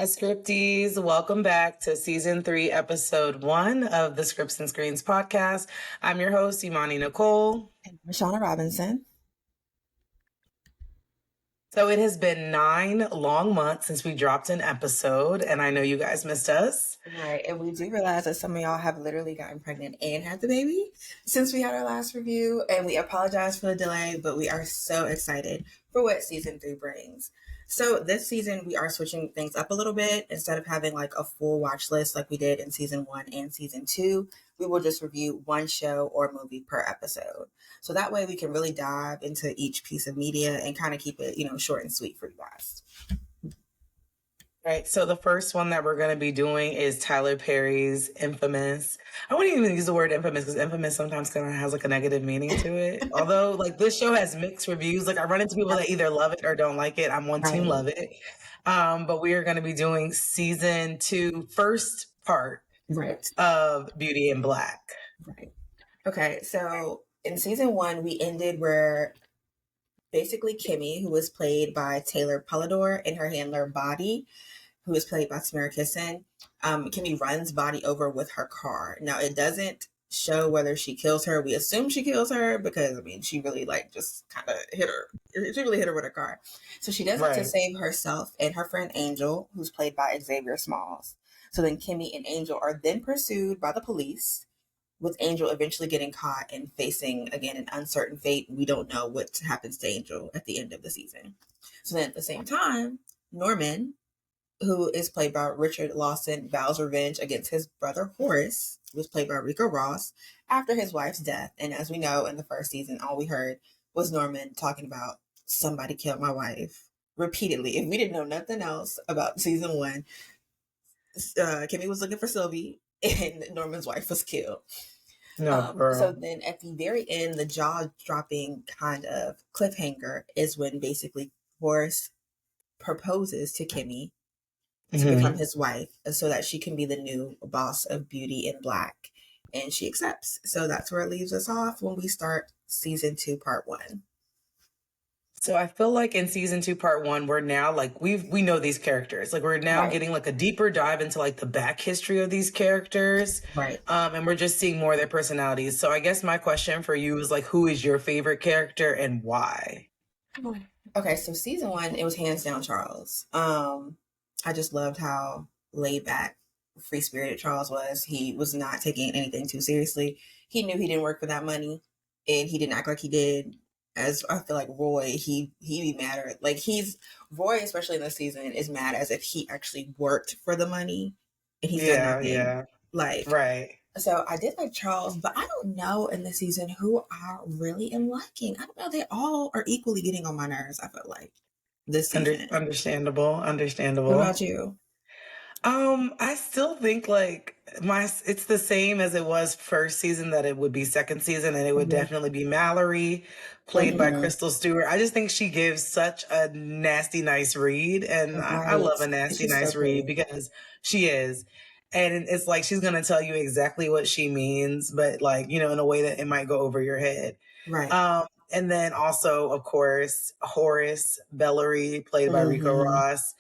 Hi, Scripties. Welcome back to season 3, episode 1 of the Scripts and Screens podcast. I'm your host, Imani Nicole. And Shauna Robinson. So it has been 9 long months since we dropped an episode, and I know you guys missed us. Right. And we do realize that some of y'all have literally gotten pregnant and had the baby since we had our last review. And we apologize for the delay, but we are so excited for what season 3 brings. So this season, we are switching things up a little bit. Instead of having like a full watch list like we did in season 1 and season 2, we will just review one show or movie per episode. So that way we can really dive into each piece of media and kind of keep it, short and sweet for you guys. Right. So the first one that we're going to be doing is Tyler Perry's Infamous. I wouldn't even use the word infamous because infamous sometimes kind of has like a negative meaning to it. Although like this show has mixed reviews. Like I run into people that either love it or don't like it. I'm one team love it. But we are going to be doing season 2, first part of Beauty in Black. Right. Okay. So in season 1, we ended where basically Kimmy, who was played by Taylor Polidor, and her handler Body, who is played by Tamara Kissin, Kimmy runs Body over with her car. Now, it doesn't show whether she kills her. We assume she kills her because, she really, just kind of hit her. She really hit her with her car. So she does it to save herself and her friend Angel, who's played by Xavier Smalls. So then Kimmy and Angel are then pursued by the police, with Angel eventually getting caught and facing, again, an uncertain fate. We don't know what happens to Angel at the end of the season. So then at the same time, Norman, who is played by Richard Lawson, vows revenge against his brother Horace, who was played by Rico Ross, after his wife's death. And as we know, in the first season, all we heard was Norman talking about somebody killed my wife repeatedly. If we didn't know nothing else about season 1, Kimmy was looking for Sylvie and Norman's wife was killed. So then at the very end, the jaw-dropping kind of cliffhanger is when basically Horace proposes to Kimmy to become his wife so that she can be the new boss of Beauty in Black. And she accepts. So that's where it leaves us off when we start season 2, part 1. So I feel like in season 2, part 1, we're now like, we know these characters. Like we're now getting like a deeper dive into like the back history of these characters. Right. And we're just seeing more of their personalities. So I guess my question for you is like, who is your favorite character and why? Okay, so season 1, it was hands down Charles. I just loved how laid back, free spirited Charles was. He was not taking anything too seriously. He knew he didn't work for that money, and he didn't act like he did. As I feel like Roy, he be madder. Like Roy, especially in this season, is mad as if he actually worked for the money and he's done nothing. Yeah. Like, right. So I did like Charles, but I don't know in this season who I really am liking. I don't know. They all are equally getting on my nerves, I feel like, this season. Understandable. What about you? I still think like it's the same as it was first season, that it would be second season, and it would definitely be Mallory, played by Crystal Stewart. I just think she gives such a nasty, nice read, and I love a nasty, nice read because she is. And it's like she's gonna tell you exactly what she means, but like, in a way that it might go over your head. Right. And then also, of course, Horace Bellery, played by Rico Ross.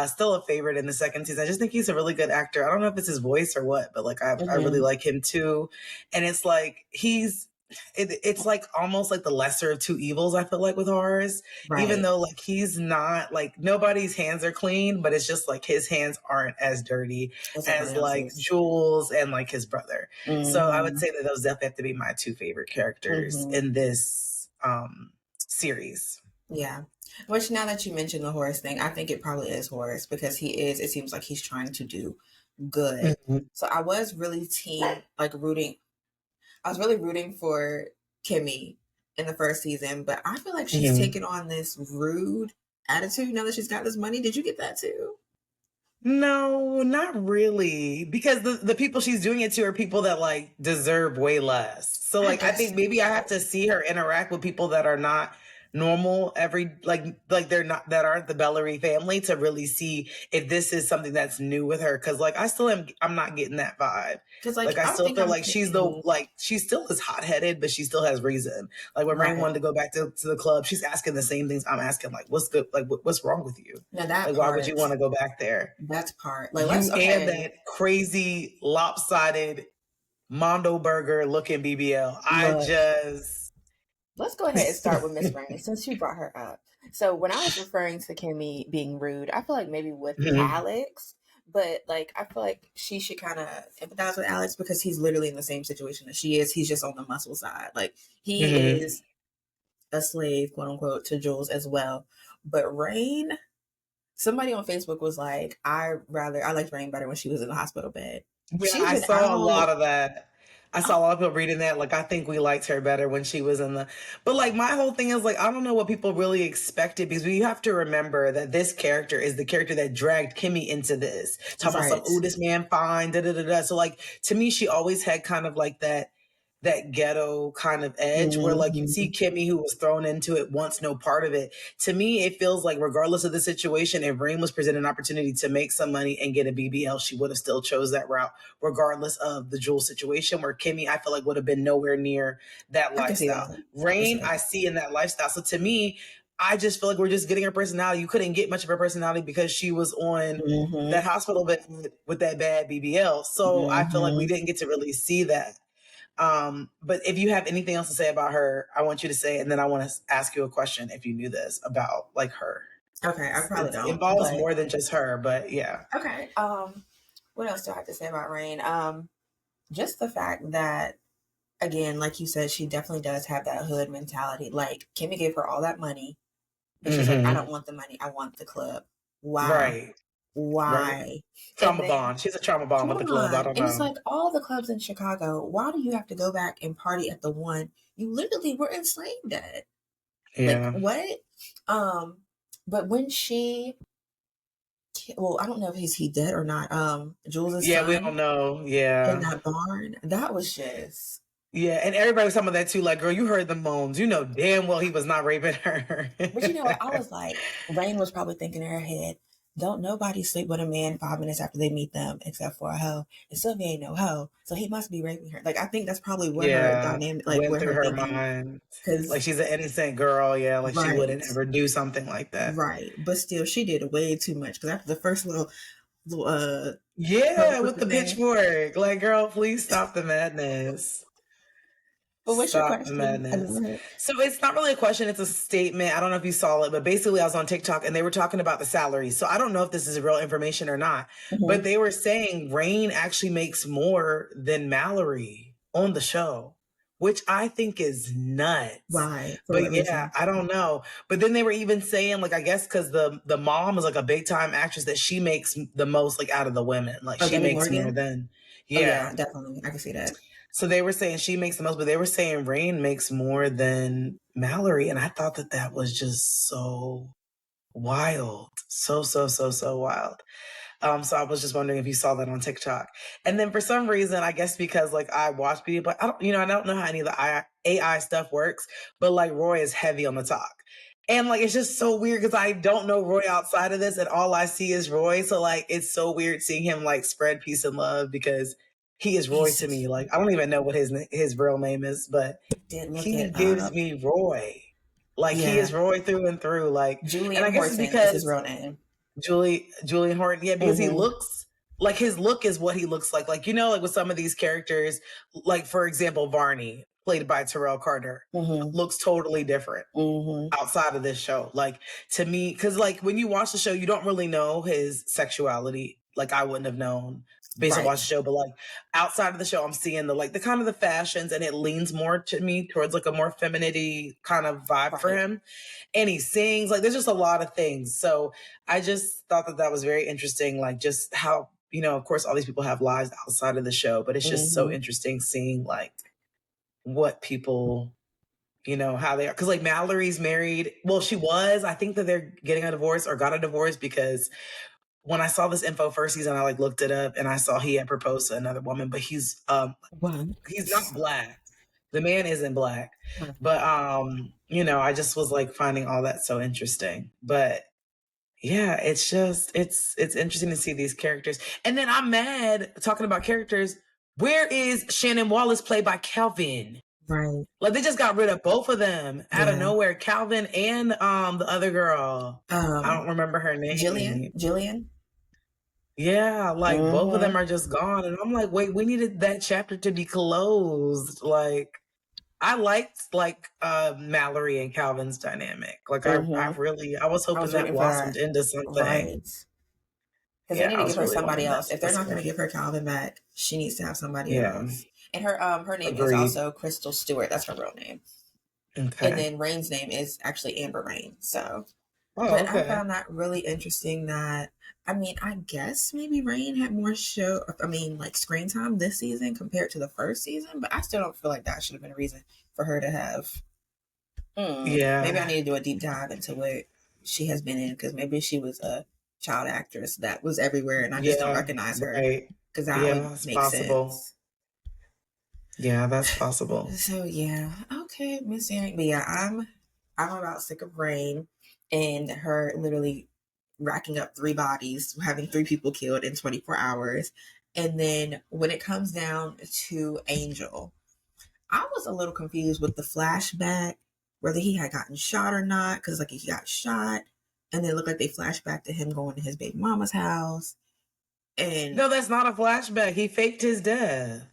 Still a favorite in the second season. I just think he's a really good actor. I don't know if it's his voice or what, but like I really like him too. And it's like it's like almost like the lesser of two evils, I feel like, with Horace. Right. Even though like he's not like, nobody's hands are clean, but it's just like his hands aren't as dirty as like Jules and like his brother. So I would say that those definitely have to be my 2 favorite characters in this series. Yeah. Which, now that you mentioned the Horace thing, I think it probably is Horace, because it seems like he's trying to do good. So I was really rooting for Kimmy in the first season, but I feel like she's taken on this rude attitude now that she's got this money. Did you get that too? No, not really, because the people she's doing it to are people that like deserve way less. So like I think maybe I have to see her interact with people that are not normal like they're not that aren't the Bellery family to really see if this is something that's new with her. Cause like I'm not getting that vibe. Because Like like I I still think feel I'm like getting she still is hot headed, but she still has reason. Like when Rain right. wanted to go back to the club, she's asking the same things I'm asking. Like what's good? Like what's wrong with you? Now that Like why would you part, want to go back there? that's part. Like let's You and okay. that crazy lopsided Mondo Burger looking BBL. I Look, just let's go ahead and start with Miss Rain since you brought her up. So when I was referring to Kimmy being rude, I feel like maybe with Mhm. Alex, but like I feel like she should kind of empathize with Alex because he's literally in the same situation that she is. He's just on the muscle side. Like he Mhm. is a slave, quote unquote, to Jules as well. But Rain, somebody on Facebook was like, I liked Rain better when she was in the hospital bed. Yeah, She's I been saw a out. lot of that. I saw a lot of people reading that. Like, I think we liked her better when she was in the. But, like, my whole thing is, like, I don't know what people really expected because we have to remember that this character is the character that dragged Kimmy into this. Talk about some, Right. oh, this man fine, da da da da. So, like, to me, she always had kind of like that ghetto kind of edge where like you'd see Mm-hmm. Kimmy who was thrown into it wants no part of it. To me, it feels like regardless of the situation, if Reem was presented an opportunity to make some money and get a BBL, she would have still chose that route, regardless of the Jewel situation where Kimmy, I feel like would have been nowhere near that I can see lifestyle. that. I can see Rain, I that. see in that lifestyle. So to me, I just feel like we're just getting her personality. You couldn't get much of her personality because she was on that Mm-hmm. hospital bed with that bad BBL. So I feel like we Mm-hmm. didn't get to really see that. But if you have anything else to say about her, I want you to say it, and then I want to ask you a question if you knew this about like her. Okay, I probably It don't, involves but more than just her, but yeah. okay. What else do I have to say about Rain? Just the fact that again, like you said, she definitely does have that hood mentality. Like Kimmy gave her all that money, but she's like, I Hmm. don't want the money. I want the club. Why? Right, right. Why? And Trauma then bond. She's a trauma bond come with the club. I on. don't And it's know. like all the clubs in Chicago, why do you have to go back and party at the one you literally were enslaved at? Like Yeah, what? Um, but when she well, I don't know if he dead or not. Jules's yeah. We don't son know. in Yeah, that barn, that was just yeah. And everybody was talking about that too. Like, girl, you heard the moans. You know damn well he was not raping her. but you know what? I was like, Rain was probably thinking in her head, don't nobody sleep with a man 5 minutes after they meet them except for a hoe. And Sylvia ain't no hoe. So he must be raping her. Like I think that's probably where her Yeah, dynamic like went where through her her thinking mind. Like because she's an innocent girl. Yeah, like she right. wouldn't ever do something like that. Right. But still she did way too much because after the first little Yeah, with motherfucker the thing. pitchfork. Like, girl, please stop the madness. But what's your Stop the question? I madness. didn't hear it. So it's not really a question, it's a statement. I don't know if you saw it, but basically I was on TikTok and they were talking about the salaries. So I don't know if this is real information or not, but Mm-hmm. they were saying Rain actually makes more than Mallory on the show, which I think is nuts. Why? For what But yeah, reason? I don't know. But then they were even saying, like, I guess because the mom is like a big time actress that she makes the most like out of the women. Like Oh, she Debbie makes more Morgan? than Oh yeah, yeah. definitely. I can see that. So they were saying she makes the most, but they were saying Rain makes more than Mallory. And I thought that that was just so wild. So, so, so, so wild. So I was just wondering if you saw that on TikTok. And then for some reason, I guess because like I watch people, but I don't know how any of the AI stuff works, but like Roy is heavy on the talk. And like, it's just so weird because I don't know Roy outside of this and all I see is Roy. So like, it's so weird seeing him like spread peace and love because he is Roy He's to such me. Like, I don't even know what his real name is, but did look he it gives up. me Roy. Like he Yeah. is Roy through and through. Like, and Julian I guess it's Horton is his because real name. Julian Horton. Yeah, because he Mm-hmm. looks like his look is what he looks like. Like, like with some of these characters, like for example, Varney, played by Terrell Carter, Mm-hmm. looks totally different Mm-hmm. outside of this show. Like to me, because like when you watch the show, you don't really know his sexuality. Like I wouldn't have known based on Right. watching the show, but like outside of the show, I'm seeing the kind of the fashions, and it leans more to me towards like a more femininity kind of vibe for Right. him. And he sings like there's just a lot of things. So I just thought that that was very interesting. Like just how of course, all these people have lives outside of the show, but it's just so Mm-hmm. interesting seeing like what people how they are. Cause like Mallory's married. Well, she was. I think that they're getting a divorce or got a divorce because when I saw this info first season, I like looked it up and I saw he had proposed to another woman, but he's What? not black. The man isn't black. But you know, I just was like finding all that so interesting. But yeah, it's just it's interesting to see these characters. And then I'm mad talking about characters. Where is Shannon Wallace played by Calvin? Right. Like they just got rid of both of them out of Yeah. nowhere. Calvin and the other girl. I don't remember her name. Jillian. Yeah, like both of them Mm-hmm. are just gone. And I'm like, wait, we needed that chapter to be closed. Like I liked like Mallory and Calvin's dynamic. Like I Mm-hmm. really I was I hoping was that waiting for blossomed that. into something. Right. Because they Yeah, need I to give was her really somebody wanting that else. to If they're not going to whisper. give her Calvin back, she needs to have somebody Yeah. else. And her name is Agreed. also Crystal Stewart. That's her real name. And Okay. then Rain's name is actually Amber Rain. So, Oh, but I okay. found that really interesting that, I mean, I guess maybe Rain had more like screen time this season compared to the first season, but I still don't feel like that should have been a reason for her to have. Maybe I Yeah. need to do a deep dive into what she has been in because maybe she was a child actress that was everywhere and I just don't Yeah. recognize her Right. because that would Yeah, it's make possible. sense. Yeah, that's possible. So yeah, okay, Miss Erin. But yeah, I'm about sick of Rain and her literally racking up 3 bodies, having 3 people killed in 24 hours. And then when it comes down to Angel, I was a little confused with the flashback, whether he had gotten shot or not, because like he got shot, and then it looked like they flashed back to him going to his baby mama's house. And No, that's not a flashback. He faked his death.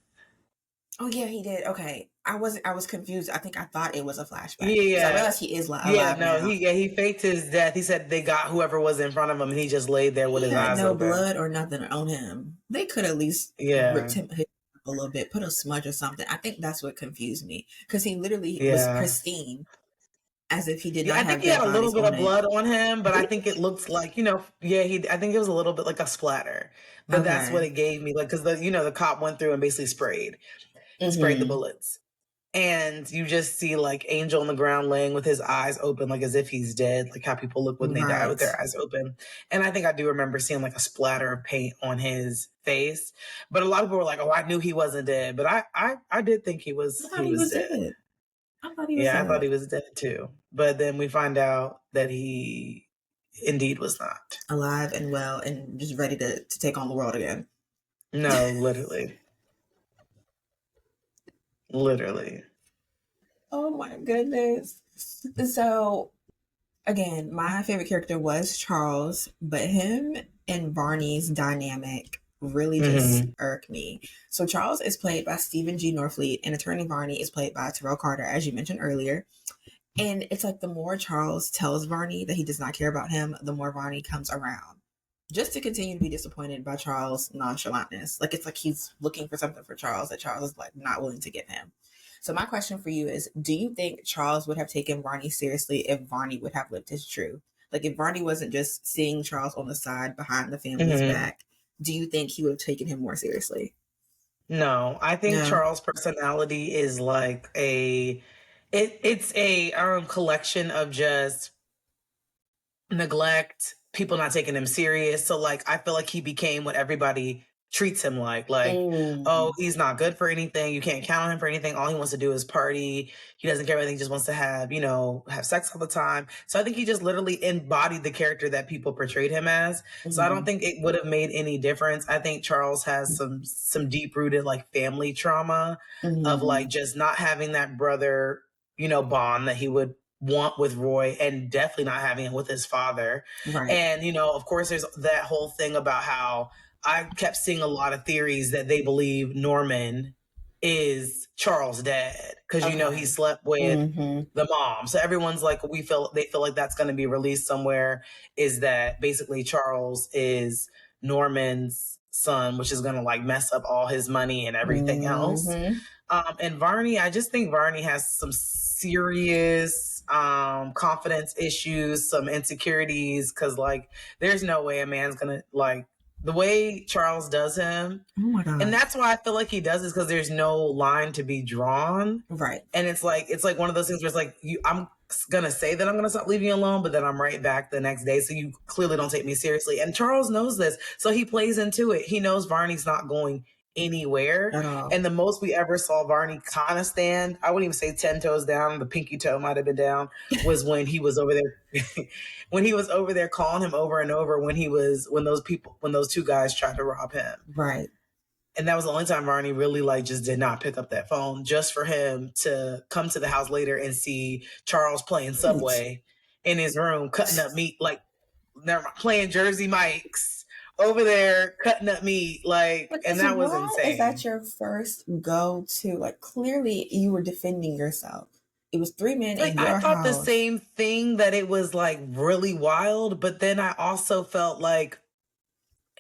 oh yeah, he did. Okay, I was confused. I think I thought it was a flashback because I Yeah. realized he is Yeah, alive no, now. he faked his death. He said they got whoever was in front of him and he just laid there with He his had eyes no open. blood or nothing on him. They could at least ripped Yeah. him up a little bit, put a smudge or something. I think that's what confused me because he literally was Yeah. pristine, as if he did Yeah, not I think have he dead had a little bodies bit on of him. blood on him, but I think it Really? looks like, you know, yeah, he I think it was a little bit like a splatter. But that's what Okay. it gave me. Like, cause the cop went through and basically sprayed the Mm-hmm. bullets. And you just see like Angel on the ground laying with his eyes open, like as if he's dead, like how people look when they die with Right. their eyes open. And I think I do remember seeing like a splatter of paint on his face. But a lot of people were like, "Oh, I knew he wasn't dead," but I did think I he thought he was was dead. dead. I thought he was Yeah, I thought dead. he was dead too. But then we find out that he indeed was not. Alive and well and just ready to take on the world again. No, literally, literally. Oh my goodness. So again, my favorite character was Charles, but him and Barney's dynamic really just Hmm. irked me. So Charles is played by Stephen G. Norfleet, and Attorney Barney is played by Terrell Carter, as you mentioned earlier. And it's like the more Charles tells Barney that he does not care about him, the more Barney comes around. Just to continue to be disappointed by Charles' nonchalantness. Like it's like he's looking for something for Charles that Charles is like not willing to give him. So my question for you is, do you think Charles would have taken Barney seriously if Barney would have lived his truth? Like if Barney wasn't just seeing Charles on the side behind the family's Hmm. back, do you think he would have taken him more seriously? No, I think No. Charles' personality is like it's a collection of just neglect, people not taking him serious. So like I feel like he became what everybody treats him like. Like, oh, Mm, he's not good for anything. You can't count on him for anything. All he wants to do is party. He doesn't care about anything, he just wants to have sex all the time. So I think he just literally embodied the character that people portrayed him as. So I don't mm, think it would have made any difference. I think Charles has some deep rooted like family trauma of like mm, just not having that brother, bond that he would want with Roy and definitely not having it with his father. right. And, of course, there's that whole thing about how I kept seeing a lot of theories that they believe Norman is Charles' dad because, he Okay. slept with Mm-hmm. the mom. So everyone's like, they feel like that's going to be released somewhere, is that basically Charles is Norman's son, which is going to like mess up all his money and everything else. Mm-hmm. And Varney, I just think Varney has some serious confidence issues, some insecurities, because like there's no way a man's gonna like the way Charles does him, Oh my and God. that's why I feel like he does this because there's no line to be drawn, Right. and it's like one of those things where it's like I'm gonna say that I'm gonna stop leaving you alone, but then I'm right back the next day, so you clearly don't take me seriously. And Charles knows this, so he plays into it. He knows Varney's not going anywhere. At all. And the most we ever saw Varney kind of stand, I wouldn't even say 10 toes down, the pinky toe might have been down, was when he was over there when he was over there calling him over and over when those two guys tried to rob him. Right. And that was the only time Varney really like just did not pick up that phone, just for him to come to the house later and see Charles playing Right. Subway in his room, cutting up meat, like never mind, playing Jersey Mike's over there, cutting up meat, like, and Because that was why is that insane. your first go to? Like, clearly you were defending yourself. It was three men Like in I your thought the house. same thing, that it was like really wild, but then I also felt like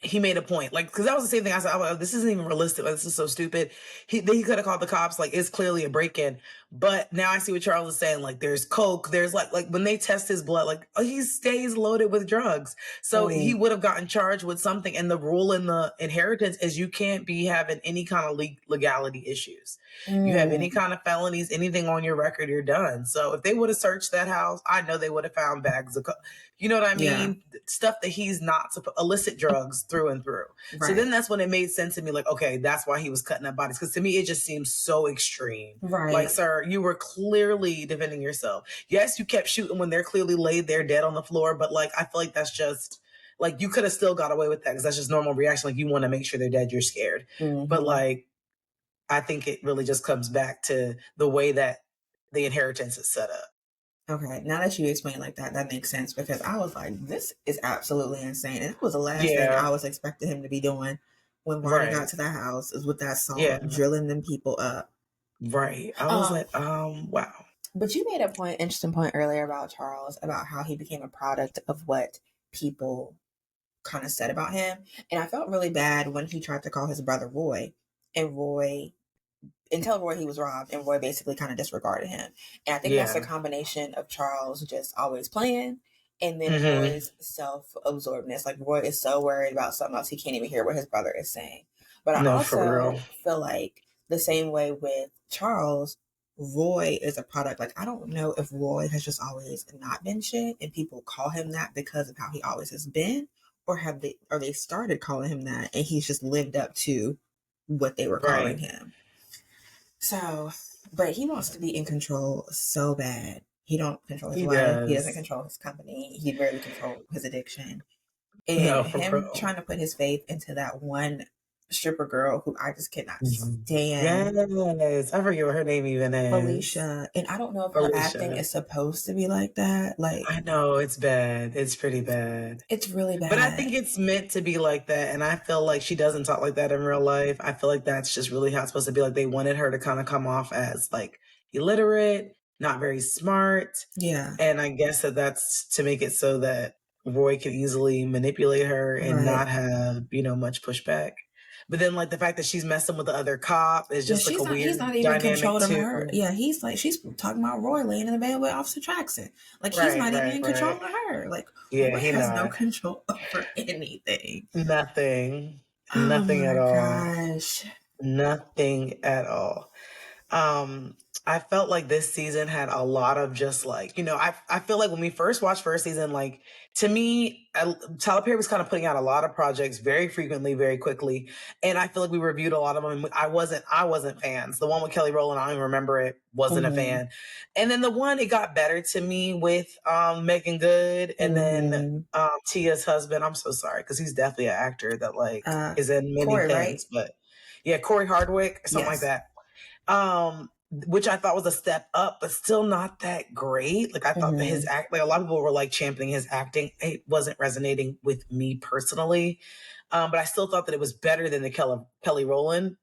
he made a point, like, because that was the same thing. I said, "Oh, this isn't even realistic. Like, this is so stupid." He could have called the cops. Like, it's clearly a break in. But now I see what Charles is saying. Like, there's coke. There's like when they test his blood, like, he stays loaded with drugs. So he Mm, would have gotten charged with something. And the rule in the inheritance is you can't be having any kind of legality issues. You have any mm, kind of felonies, anything on your record, you're done. So if they would have searched that house, I know they would have found bags of coke. You know what I yeah. mean? Stuff that he's not supposed, illicit drugs through and through. So then Right. that's when it made sense to me, like, okay, that's why he was cutting up bodies. Because to me, it just seems so extreme. Like, Right. sir, you were clearly defending yourself. Yes, you kept shooting when they're clearly laid there dead on the floor, but like, I feel like that's just like you could have still got away with that because that's just normal reaction. Like, you want to make sure they're dead, you're scared. But Mm-hmm. like, I think it really just comes back to the way that the inheritance is set up. Okay, now that you explain like that, that makes sense because I was like, this is absolutely insane. And it was the last thing Yeah, I was expecting him to be doing when Barney got right. to that house is with that Yeah, saw, drilling them people up. right. I was Um, like, wow. but you made a point, interesting point earlier about Charles, about how he became a product of what people kind of said about him. And I felt really bad when he tried to call his brother Roy, and Roy and tell Roy he was robbed, and Roy basically kind of disregarded him. And I think that's a Yeah. combination of Charles just always playing, and then Hmm. Roy's self-absorbedness. Like Roy is so worried about something else he can't even hear what his brother is saying. But I No, for real. also feel like the same way with Charles, Roy is a product. Like I don't know if Roy has just always not been shit, and people call him that because of how he always has been, or they started calling him that, and he's just lived up to what they were calling Right. him. So, but he wants to be in control so bad. He don't control his He life. He doesn't does. control his company. He barely control his addiction. And No, for him real. trying to put his faith into that one stripper girl who I just cannot Mhm. stand, Yes. I forget what her name even is. Felicia. And I don't know if her acting Felicia. is supposed to be like that. Like, I know it's bad. It's pretty bad. it's really But I think bad. it's meant to be like that. And I feel like she doesn't talk like that in real life. I feel like that's just really how it's supposed to be. Like they wanted her to kind of come off as like illiterate, not very smart. Yeah, And I guess that's to make it so that Roy can easily manipulate her and right. not have, much pushback. But then like the fact that she's messing with the other cop is Yeah, just like a he's weird not even dynamic controlled of her. too. Yeah, he's like, she's talking about Roy laying in the bed with Officer Jackson. Like, he's Right, not even right, in control right. of her. Like, Yeah, Roy he has no not. control over anything. Nothing. Oh Nothing at my all. gosh. Nothing at all. Um, I felt like this season had a lot of just like, I feel like when we first watched first season, like to me, Tyler Perry was kind of putting out a lot of projects very frequently, very quickly. And I feel like we reviewed a lot of them. I wasn't fans. The one with Kelly Rowland, I don't even remember it, wasn't a Mm-hmm. fan. And then the one, it got better to me with, Megan Good and then, Mm-hmm. Tia's husband. I'm so sorry. Cause he's definitely an actor that like Uh, is in many Corey, things, right? but yeah, Corey Hardwick or something like Yes. that, which I thought was a step up, but still not that great. Like I thought that his Mm-hmm. act, like a lot of people were like championing his acting. It wasn't resonating with me personally, but I still thought that it was better than the Kelly Rowland.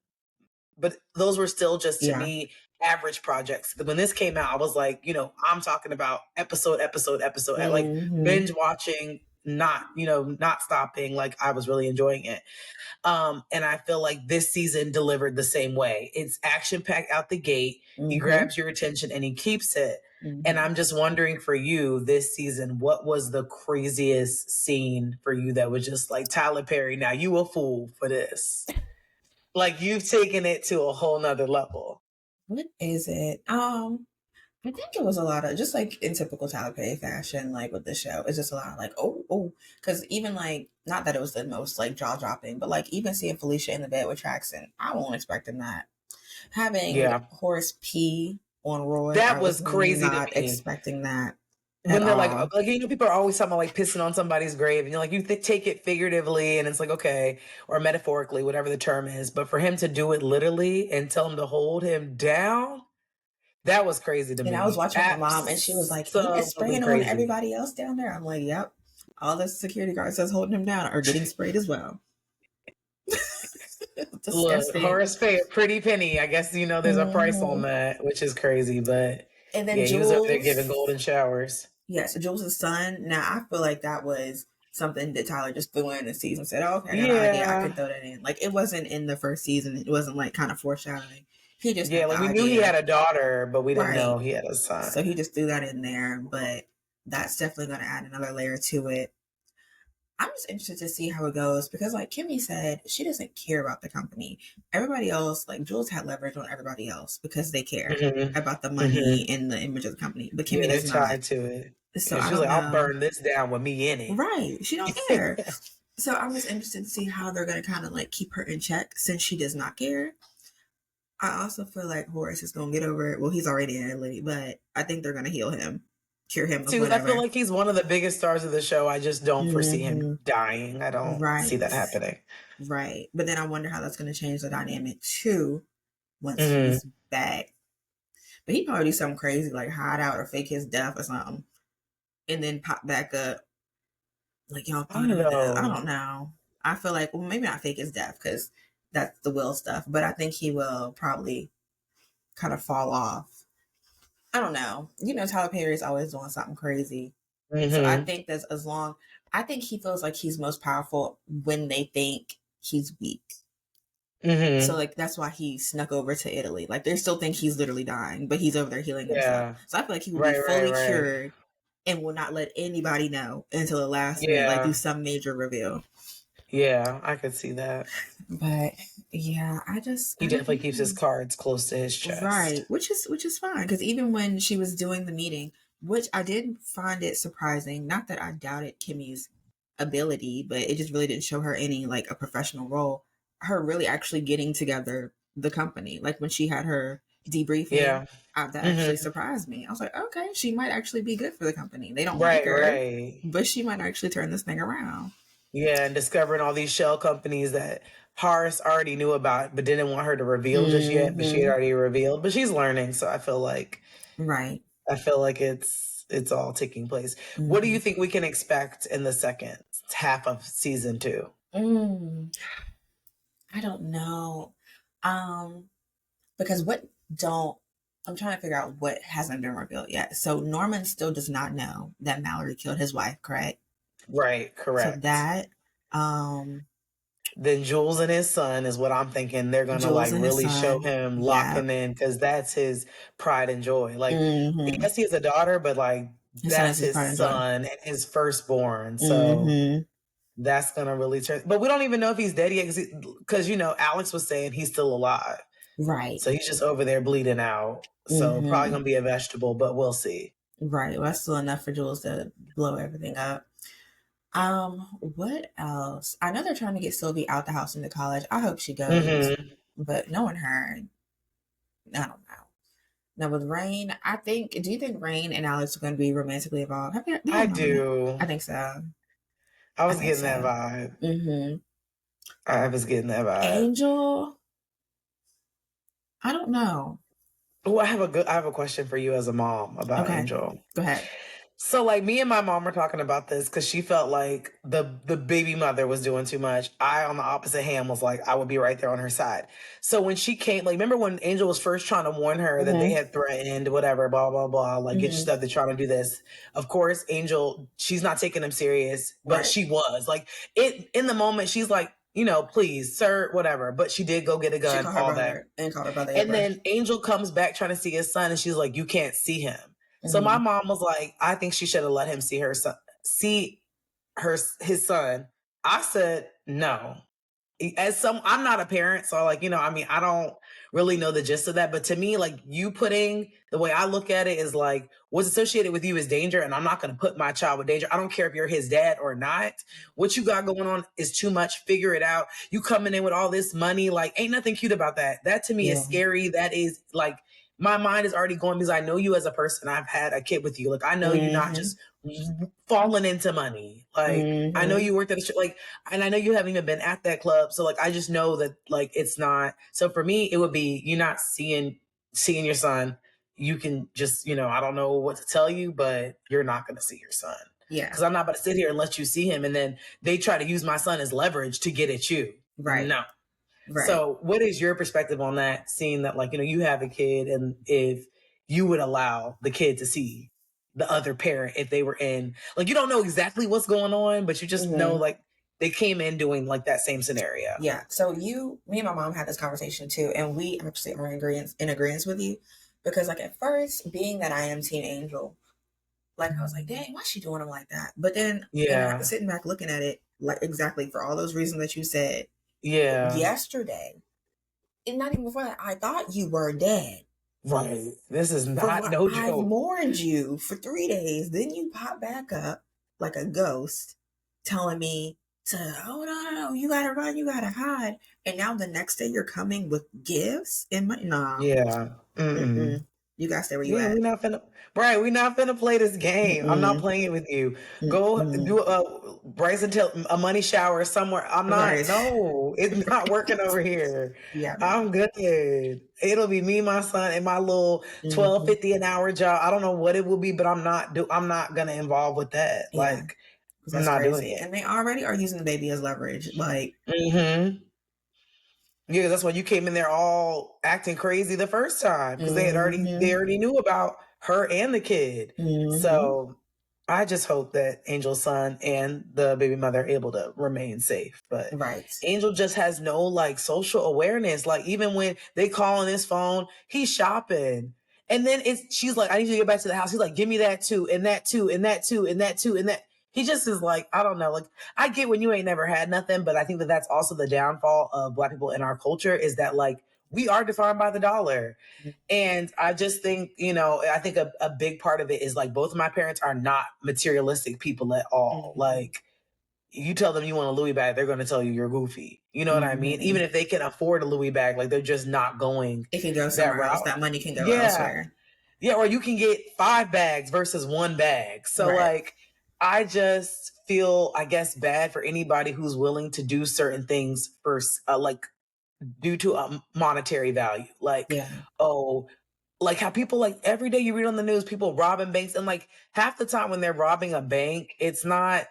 But those were still just to Yeah. me average projects. When this came out, I was like, I'm talking about episode, like Mm-hmm. binge watching, not stopping. Like I was really enjoying it. And I feel like this season delivered the same way. It's action packed out the gate. He Mm-hmm. grabs your attention and he keeps it. And Mm-hmm. I'm just wondering for you this season, what was the craziest scene for you that was just like Tyler Perry? Now you a fool for this. Like you've taken it to a whole nother level. What is it? I think it was a lot of just like in typical Tyler Perry fashion, like with the show. It's just a lot of like, oh, because even like not that it was the most like jaw dropping, but like even seeing Felicia in the bed with Traxon, I wasn't expecting that. Having Yeah. Horace P on Roy, I That was was crazy to not me. expecting that at When they're all. people are always talking about like pissing on somebody's grave, and you're like, take it figuratively, and it's like, okay, or metaphorically, whatever the term is. But for him to do it literally and tell him to hold him down, that was crazy to And I was me. watching with my mom, and she was like, "Ain't it Absolutely spraying on crazy. everybody else down there?" I'm like, "Yep." All the security guards that's holding him down are getting sprayed as well. Look, Disgusting. Horace paid a pretty penny. I guess, there's a price on Hmm. that, which is crazy. But And then yeah, he was over there giving Jules, golden showers. yeah, so Jules' son. Now I feel like that was something that Tyler just threw in the season. Said, "Oh, okay, I got an idea. I Yeah. could throw that in." Like it wasn't in the first season. It wasn't like kind of foreshadowing. He just Yeah, had the like we knew he had idea, a daughter, but we didn't know right? he had a So he son. just threw that in there. But that's definitely going to add another layer to it. I'm just interested to see how it goes because, like Kimmy said, she doesn't care about the company. Everybody else, like Jules, had leverage on everybody else because they care Hmm. about the money Hmm. and the image of the company. But Yeah, Kimmy they're does not. tied to it. So And I she was don't like, I'll know. burn this down with me in Right? She don't care. it. So I'm just interested to see how they're going to kind of like keep her in check since she does not care. I also feel like Horace is going to get over it. Well, he's already in Italy, but I think they're going to heal him, cure him of Too, I feel whatever. like he's one of the biggest stars of the show. I just don't foresee him Hmm. dying. I don't see Right. that happening. Right. But then I wonder how that's going to change the dynamic too once Hmm. he's back. But he probably do something crazy like hide out or fake his death or something, and then pop back up like y'all I thought don't of this. I know. don't know. I feel like well maybe not fake his death because that's the will stuff, but I think he will probably kind of fall off. I don't know. You know, Tyler Perry is always doing something crazy. So I Hmm. think that as long I think he feels like he's most powerful when they think he's weak. So Hmm. like that's why he snuck over to Italy. Like they still think he's literally dying, but he's over there healing himself. Yeah. So I feel like he will be Right, right, fully right. cured and will not let anybody know until the last minute, like do Yeah. some major reveal. Yeah, I could see that. But yeah, He I don't definitely keeps his know. cards close to his chest. Right, which is fine because even when she was doing the meeting, which I did find it surprising, not that I doubted Kimmy's ability, but it just really didn't show her any like a professional role. Her really actually getting together the company, like when she had her debriefing, Yeah. that Hmm. actually surprised me. I was like, okay, she might actually be good for the company. They don't like Right, her, right. but she might actually turn this thing around. Yeah, and discovering all these shell companies that Horace already knew about, but didn't want her to reveal just yet. But she had Hmm. already revealed. But she's learning, so Right. it's all taking place. What do you Hmm. think we can expect in the second half of season two? Mm, I don't know. Um, because what don't I'm trying to figure out what hasn't been revealed yet. So Norman still does not know that Mallory killed his wife, correct? Right, So correct. that um Then Jules and his son is what I'm thinking. They're gonna Jules like and his really show son, him, lock yeah. him in, because that's his pride and joy. Like, Hmm. yes, he has a daughter, but like His son is that's his his pride and joy. son and his firstborn. So Hmm. that's gonna really turn. But we don't even know if he's dead yet, because Alex was saying he's still alive. Right. So he's just over there bleeding out. So probably Hmm. gonna be a vegetable, but we'll see. Right. Well, that's still enough for Jules to blow everything up. What else? I know they're trying to get Sylvie out the house into college. I hope she goes, Hmm. but knowing her, I don't know. Now with Rain, I think. Do you think Rain and Alex are going to be romantically involved? They I haven't been romantic. do. I think so. I I was think getting that so. vibe. Hmm. I was getting that vibe. Angel, I don't know. Oh, I have a question for you as a mom about Okay, Angel. go ahead. So like me and my mom were talking about this because she felt like the baby mother was doing too much. I on the opposite hand was like I would be right there on her side. So when she came, like remember when Angel was first trying to warn her that they Hmm. had threatened whatever, blah blah blah, like get your Hmm. stuff. They're trying to do this. Of course, Angel, she's not taking him serious, but Right. she was like it in the moment. She's like, please, sir, whatever. But she did go get a She gun, called her all that. brother and called her brother And Edward. then Angel comes back trying to see his son, and she's like, "You can't see him." So my Hmm. mom was like, "I think she should have let him see her son, see his son." I said, "No." I'm not a parent, so like I mean, I don't really know the gist of that. But to me, like you putting the way I look at it is like what's associated with you is danger, and I'm not going to put my child with danger. I don't care if you're his dad or not. What you got going on is too much. Figure it out. You coming in with all this money, like ain't nothing cute about that. That to me is Yeah. scary. That is like my mind is already going because I know you as a person. I've had a kid with you. Like I know you not Mm-hmm. just falling into money. Like I know Mm-hmm. you worked at a like, and I know you haven't even been at that club. So like I just know that like it's not. So for me, it would be you not seeing your son. You can just I don't know what to tell you, but you're not going to see your son Yeah. because I'm not about to sit here and let you see him, and then they try to use my son as leverage to get at you. Right. No. Right. So, what is your perspective on that? Seeing that, like, you have a kid, and if you would allow the kid to see the other parent if they were in, like, you don't know exactly what's going on, but you just know, Mm-hmm. like, they came in doing like that same scenario. Yeah. So me and my mom had this conversation too, and we actually are in agreement with you, because like at first, being that I am Teen Angel, like I was like, dang, why's she doing him like that? But then, Yeah. sitting back looking at it, like exactly for all those reasons that you said Yeah. yesterday, and not even before that, I thought you were dead. Right. This is For not what no I've joke. mourned you for 3 days, then you pop back up like a ghost, telling me to, oh no, you gotta run, you gotta hide, and now the next day you're coming with gifts and money. Nah, Yeah. Mm-mm. you gotta stay where you Yeah, at. we're not finna, right? We're not finna play this game. I'm not Mm-mm, playing it with you. Go mm-mm. do a Bryson tell a money shower somewhere. I'm not. Right, No, it's not working over here. yeah, I'm good. It'll be me, my son, and my little mm-hmm. 12.50 an hour job. I don't know what it will be, but I'm not gonna involve with that. Yeah, Like because I'm that's not doing crazy, it. and they already are using the baby as leverage. Like, Hmm. Yeah, that's why you came in there all acting crazy the first time because they mm-hmm, already knew about her and the kid. mm-hmm, So I just hope that Angel's son and the baby mother are able to remain safe. But right, Angel just has no like social awareness. Like even when they call on his phone, he's shopping. And then she's like, I need you to get back to the house. He's like, give me that too, and that too, and that too, and that too, and that. He just is like, I don't know. Like I get when you ain't never had nothing, but I think that that's also the downfall of Black people in our culture is that like we are defined by the dollar. And I just think, I think a big part of it is like both of my parents are not materialistic people at all. mm-hmm, Like you tell them you want a Louis bag, they're going to tell you you're goofy. You know what I mean? mm-hmm. Even if they can afford a Louis bag, like they're just not going It can go that somewhere else. route. That money can go Yeah. elsewhere. Yeah. Or you can get 5 bags versus 1 bag. So Right. like, I just feel, I guess, bad for anybody who's willing to do certain things for like due to a monetary value. Like, Yeah. oh, like how people like every day you read on the news, people robbing banks. And like half the time when they're robbing a bank, it's not,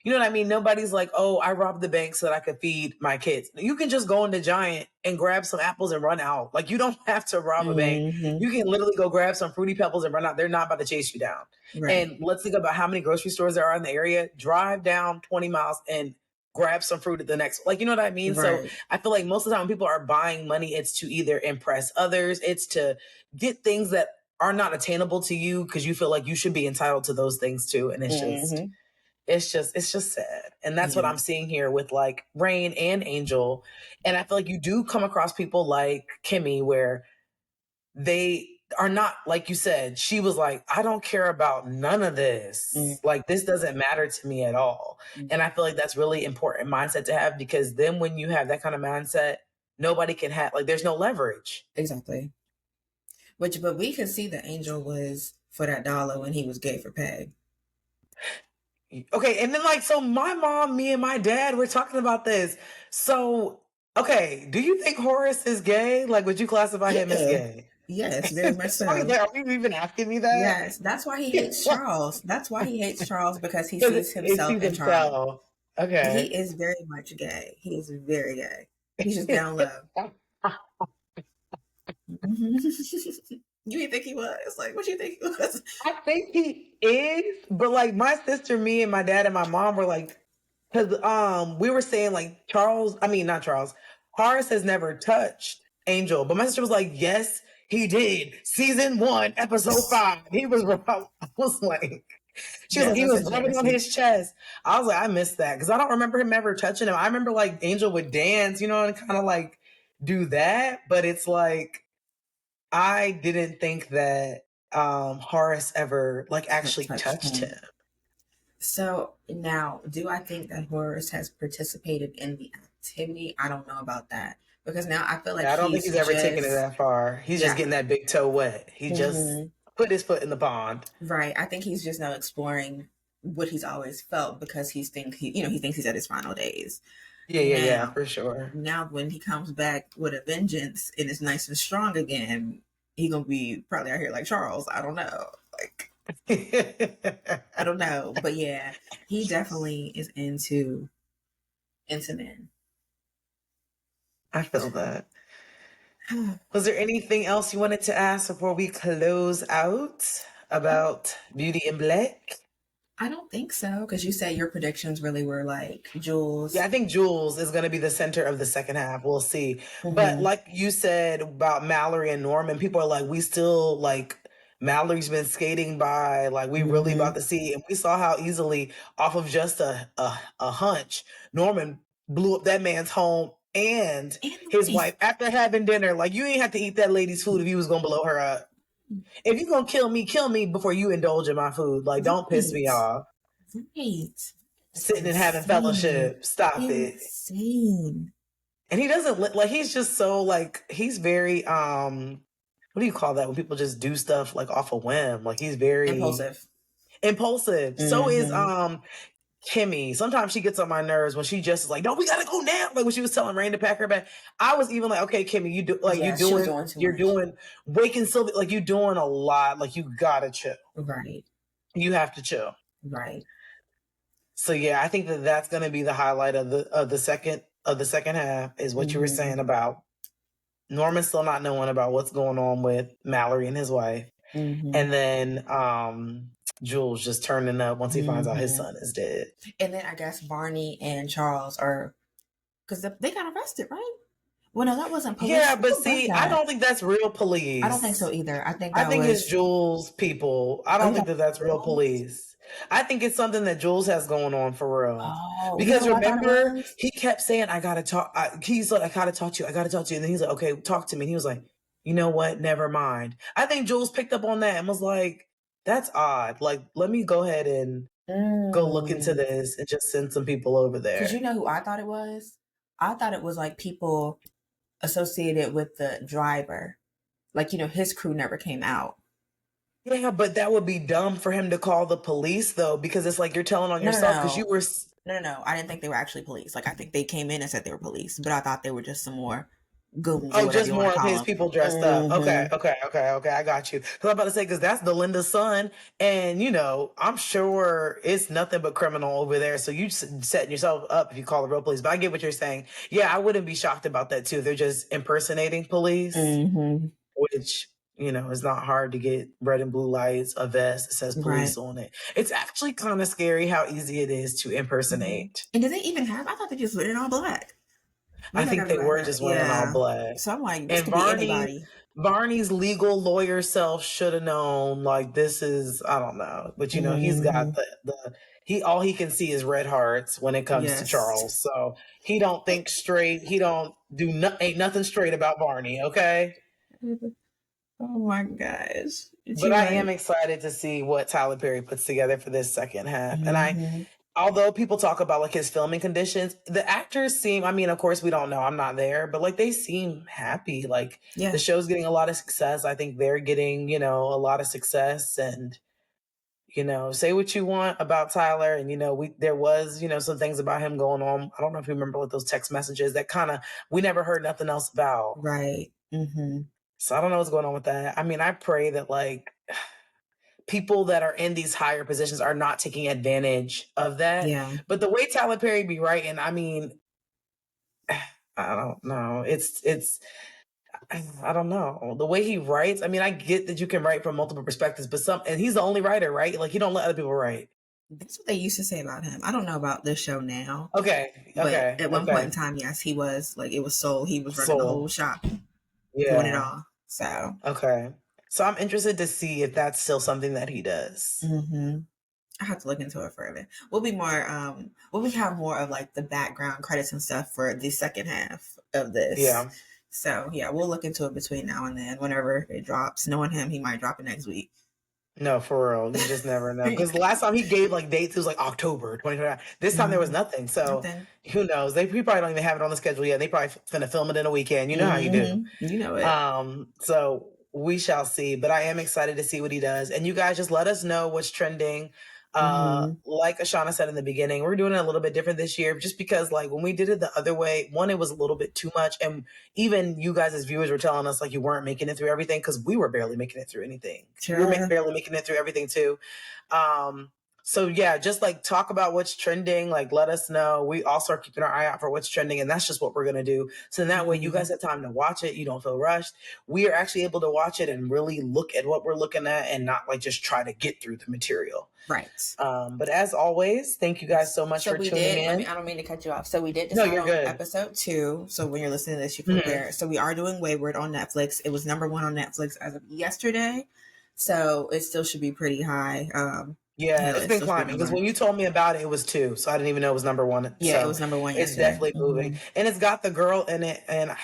you know what I mean? Nobody's like, oh, I robbed the bank so that I could feed my kids. You can just go into Giant and grab some apples and run out. Like you don't have to rob a bank. Mm-hmm. You can literally go grab some Fruity Pebbles and run out. They're not about to chase you down. Right. And let's think about how many grocery stores there are in the area. Drive down 20 miles and grab some fruit at the next, like, you know what I mean? So Right. I feel like most of the time when people are buying money, it's to either impress others, it's to get things that are not attainable to you because you feel like you should be entitled to those things too. And Mm-hmm. it's just sad. And that's what Yeah. I'm seeing here with like Rain and Angel. And I feel like you do come across people like Kimmy where they are not, like you said, she was like, I don't care about none of this. Like, this doesn't matter to me at all. Mm-hmm. And I feel like that's really important mindset to have because then when you have that kind of mindset, nobody can have, like, there's no leverage. Exactly. But we could see that Angel was for that dollar when he was gay for Peg. Okay. And then, like, so my mom, me, and my dad, we're talking about this. So, okay, do you think Horace is gay? Like, would you classify him as Yeah. gay? Yes, very much Sorry, so. like, are you even asking me that? Yes, that's why he hates Charles. That's why he hates Charles, because he Because sees it himself sees in Charles. himself. He Okay. is very much gay. He is very gay. He's just down low. You didn't think he was? Like, what you think he was? I think he is, but like my sister, me, and my dad and my mom were like, because we were saying like not Charles, Horace has never touched Angel, but my sister was like, yes, he did. Season 1, episode 5. He was. I was like, she was like, Yes, he that's was rubbing on interesting. his chest. I was like, I missed that because I don't remember him ever touching him. I remember like Angel would dance, and kind of like do that, but it's like I didn't think that Horace ever like Like actually touched touched him. him. So now, do I think that Horace has participated in the activity? I don't know about that because now I feel like I don't think he's he's ever taken it just that far. He's just yeah. getting that big toe wet. He just Hmm. put his foot in the pond. Right. I think he's just now exploring what he's always felt because he thinks he's at his final days. Yeah, yeah, yeah, Now, for sure. now when he comes back with a vengeance and is nice and strong again, he gonna be probably out here like Charles. I don't know. Like I don't know, but yeah, he definitely is into men. I feel that. Was there anything else you wanted to ask before we close out Um, about Beauty in Black? I don't think so because you said your predictions really were like Yeah, Jules. I think Jules is going to be the center of the second half. We'll see. But Mm-hmm. like you said about Mallory and Norman, people are like, we still like Mallory's been skating by, like we really Mm-hmm. about to see. And we saw how easily, off of just a hunch, Norman blew up that man's home and And the his wife. wife after having dinner. Like you ain't have to eat that lady's food if you was gonna blow her up. If you gonna kill me before you indulge in my food. Like don't piss me Right. off. Right. That's Sitting and having insane. fellowship. Stop it. Insane. And he doesn't like he's just so like he's very what do you call that when people just do stuff like off a whim? Like he's very Impulsive. impulsive. So is Mm-hmm. Kimmy. Sometimes she gets on my nerves when she just is like, no, we gotta go now. Like when she was telling Rain to pack her bag. I was even like, okay, Kimmy, you do like Yeah, she was doing too you're much. doing waking Sylvia, like you doing a lot. Like you gotta chill. Right. You have to chill. Right. So yeah, I think that that's gonna be the highlight of the second half is what you were Mm-hmm. saying about Norman still not knowing about what's going on with Mallory and his wife. Mm-hmm. And then Jules just turning up once he finds out his Mm-hmm. son is dead. And then I guess Barney and Charles are because they got arrested, right? Well, no, that wasn't police. Yeah, but Who was see, I that? don't think that's real I don't think so police. either. I think I that think it's was. Jules people. I Oh, don't you think thought that that's real Jules? police. I think it's something that Jules has going on for real. Oh, you know Because who I thought it remember, was? he kept saying, I gotta talk. He's like, I gotta talk to you. I gotta talk to you. And then he's like, okay, talk to me. And he was like, you know what? Never mind. I think Jules picked up on that and was like, that's odd. Like, let me go ahead and go look into Mm. this and just send some people over Because you there. know who I thought it was? I thought it was like people associated with the driver. Like, his crew never came out. Yeah, but that would be dumb for him to call the police though, because it's like you're telling on No, no, yourself because you no. were. No, no, no. I didn't think they were actually police. Like, I think they came in and said they were police, but I thought they were just some more goons or Oh, whatever just you want more to of his call people them. dressed up. Okay, Mm-hmm. okay, okay, okay. I got you. Because I'm about to say, because that's Delinda's son, and I'm sure it's nothing but criminal over there. So you setting yourself up if you call the real police. But I get what you're saying. Yeah, I wouldn't be shocked about that too. They're just impersonating police, Mm-hmm. which is not hard to get red and blue lights, a vest that says police Right. on it. It's actually kind of scary how easy it is to Mm-hmm. impersonate. And did they even have? I thought they just went in all black. I Maybe I think gotta go they back were up. just wearing all Yeah. black. So I'm like, this And could be anybody. Barney's legal lawyer self should have known like this is I don't know. But he's got Mm-hmm. the he all he can see is red hearts when it comes to Yes. Charles. So he don't think straight. He don't do ain't nothing straight about Barney, okay? Oh my gosh. But You're I am right. excited to see what Tyler Perry puts together for this second half. And Mm-hmm. although people talk about like his filming conditions, the actors seem, I mean, of course we don't know, I'm not there, but like they seem happy. Like the Yeah. show's getting a lot of success. I think they're getting, a lot of success and say what you want about Tyler and there was, some things about him going on. I don't know if you remember like those text messages that kind of we never heard nothing else about. Right. Mm-hmm. So I don't know what's going on with that. I mean, I pray that like people that are in these higher positions are not taking advantage of that. Yeah. But the way Tyler Perry be writing, I mean, I don't know. I don't know. The way he writes, I mean, I get that you can write from multiple perspectives, but and he's the only writer, right? Like he don't let other people write. That's what they used to say about him. I don't know about this show now, Okay, but okay, at one point in okay. time, yes, he was like it was sold. He was running the whole Soul. shop, doing it Yeah. all. So, Okay. So I'm interested to see if that's still something that he does. mm-hmm. I have to look into it further. We'll have more of like the background credits and stuff for the second half of this. Yeah. So yeah, we'll look into it between now and then. Whenever it drops, knowing him, he might drop it next week. No, for real. You just never know. Because the last time he gave like dates, it was like October 2029. This time there was nothing. So Nothing. who knows? He probably don't even have it on the schedule yet. They probably finna film it in a weekend. You know how you do. You know it. So we shall see. But I am excited to see what he does. And you guys just let us know what's trending. Like Ashana said in the beginning, we're doing it a little bit different this year just because like when we did it the other way, one, it was a little bit too much. And even you guys as viewers were telling us like you weren't making it through everything because we were barely making it through anything. Sure. We were barely making it through everything too. So yeah, just like talk about what's trending, like let us know. We also are keeping our eye out for what's trending, and that's just what we're gonna do. So that way you guys have time to watch it, you don't feel rushed. We are actually able to watch it and really look at what we're looking at and not like just try to get through the material. Right. But as always, thank you guys so much for tuning in. I don't mean to cut you off. So we did No, decide you're on good. episode 2. So when you're listening to this, you compare. So we are doing Wayward on Netflix. It was number 1 on Netflix as of yesterday. So it still should be pretty high. Yeah, it's been climbing because when you told me about it, it was 2, so I didn't even know it was number 1. Yeah, so it was number 1 it's yesterday. definitely moving, and it's got the girl in it, and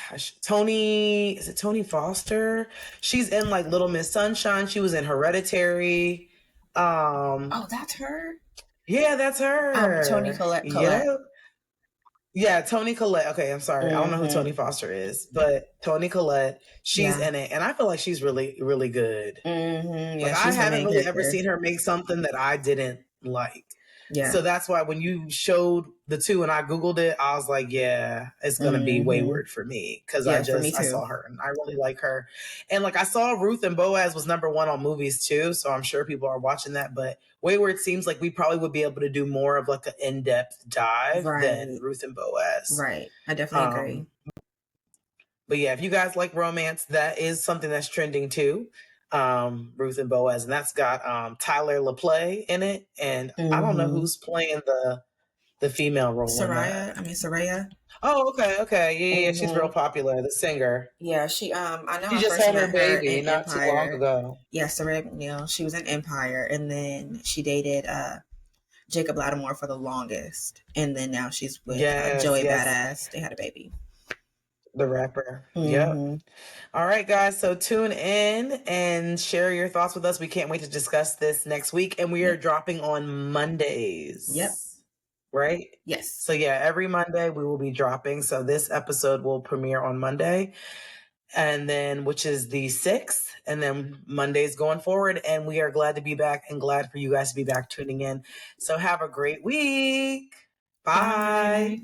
Tony, is it Tony Foster? She's in like Little Miss Sunshine. She was in Hereditary. Oh, that's her. Yeah, that's her. Toni Collette. Yeah, Toni Collette. Okay, I'm sorry. I don't know who Tony Foster is, but Toni Collette, she's in it. And I feel like she's really, really good. Yeah, like I haven't really ever seen her make something that I didn't like. Yeah. So that's why when you showed the 2 and I Googled it, I was like, yeah, it's going to be Wayward for me. Cause I saw her and I really like her. And like I saw Ruth and Boaz was number 1 on movies too. So I'm sure people are watching that, but Wayward seems like we probably would be able to do more of like an in-depth dive than Ruth and Boaz. Right. I definitely agree. But yeah, if you guys like romance, that is something that's trending too. Ruth and Boaz, and that's got Tyler LaPlay in it, and I don't know who's playing the female role. Saraya. Oh, okay, yeah, she's real popular. The singer. Yeah, she. I know. She just had her baby not too long ago. Yeah, Saraya McNeil. She was in Empire, and then she dated Jacob Lattimore for the longest, and then now she's with Joey Badass. They had a baby. The rapper. Yep. All right, guys. So tune in and share your thoughts with us. We can't wait to discuss this next week. And we are dropping on Mondays. Yep. Right? Yes. So yeah, every Monday we will be dropping. So this episode will premiere on Monday. And then, which is the 6th. And then Mondays going forward. And we are glad to be back and glad for you guys to be back tuning in. So have a great week. Bye.